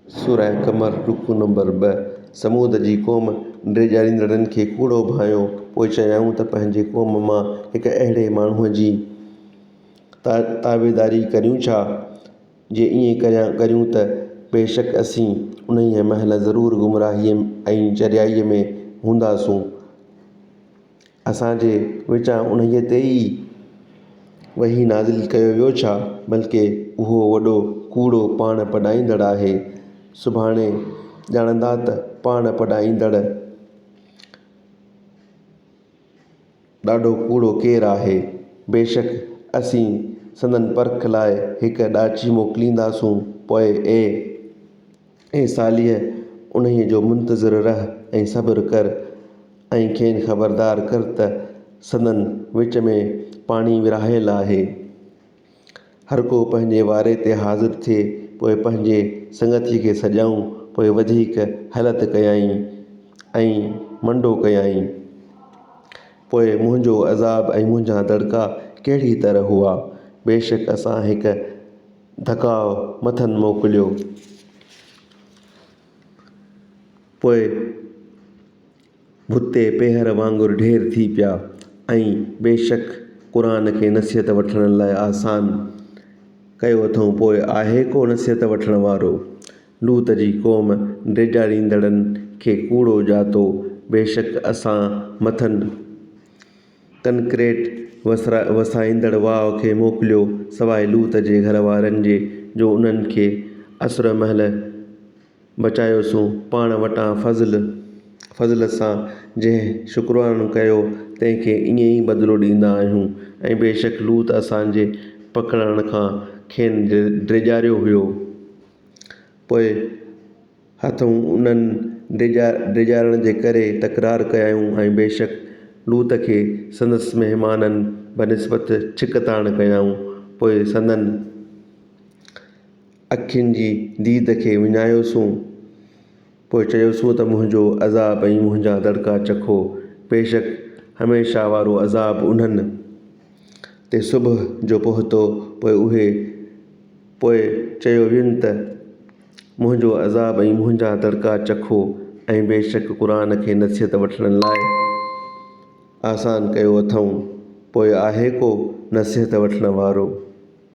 सूरह क़मर रुकू नंबर 2। समूद जी क़ौम ॾेजारींदड़नि खे कूड़ो भायो, पोइ चयाऊं त पंहिंजे क़ौम मां हिक अहिड़े माण्हूअ जी ताबेदारी करियूं छा? जे ईअं करियूं त बेशक असीं उन्हीअ महिल ज़रूरु गुमराहीअ ऐं चरियाईअ में हूंदासूं। असांजे विचां उन्हीअ ते ई वही नाज़िल कयो वियो छा? बल्कि उहो वॾो कूड़ो पाण पढ़ाईंदड़ आहे। सुभाणे ॼाणंदा त पाण पढ़ाईंदड़ ॾाढो कूड़ो केरु आहे। बेशक असीं संदन परख लाइ हिक ॾाची मोकिलींदासूं। पोइ ए सालीह उन्हीअ जो मुंतज़िर रह ऐं सब्र कर ऐं खेनि ख़बरदार कर त संदन विच में पाणी विरहायल आहे। हर को पंहिंजे वारे ते हाज़िर थिए। पोइ पंहिंजे संगतीअ खे सॼाऊं, पोइ वधीक हलत कयाईं ऐं मंडो कयाईं। पोइ मुंहिंजो अज़ाब ऐं मुंहिंजा दड़का कहिड़ी तरह हुआ। बेशक असां हिक धकाउ मथनि मोकिलियो। पोइ भुते पेहर वांगुरु ढेर थी पिया। ऐं बेशक क़ुरान खे नसीहत वठण लाइ आसान कयो अथऊं। पोइ आहे को नसीहत वठण वारो? लूत जी क़ौम ॾेजारींदड़नि खे कूड़ो ॼातो। बेशक असां मथनि कंक्रीट वसाईंदड़ वाव खे मोकिलियो, सवाइ लूत जे घर वारनि जे, जो उन्हनि खे असुर महिल बचायोसीं पाण वटां फज़ल सां। जंहिं शुक्रानो कयो तंहिंखे ईअं ई बदिलो ॾींदा आहियूं। ऐं बेशक लूत असांजे पकड़ण खां खेनि ॾेजारियो हुयो। पोइ हथऊं उन्हनि ॾेजारण जे करे तकरार कयाऊं। ऐं बेशक लूत खे संदसि महिमाननि बनिस्बत छिकताण कयाऊं। पोइ संदनि अखियुनि जी दीद खे विञायोसीं। पोइ चयोसीं त मुंहिंजो अज़ाब ऐं मुंहिंजा दड़का चखो। बेशक हमेशा वारो अज़ाब उन्हनि ते सुबुह जो पहुतो। पोइ चयो वियुनि त मुंहिंजो अज़ाब ऐं मुंहिंजा दड़का चखो। ऐं बेशक क़ुरान खे नसीहत वठण लाइ आसान कयो अथऊं। पोइ आहे को नसीहत वठण वारो?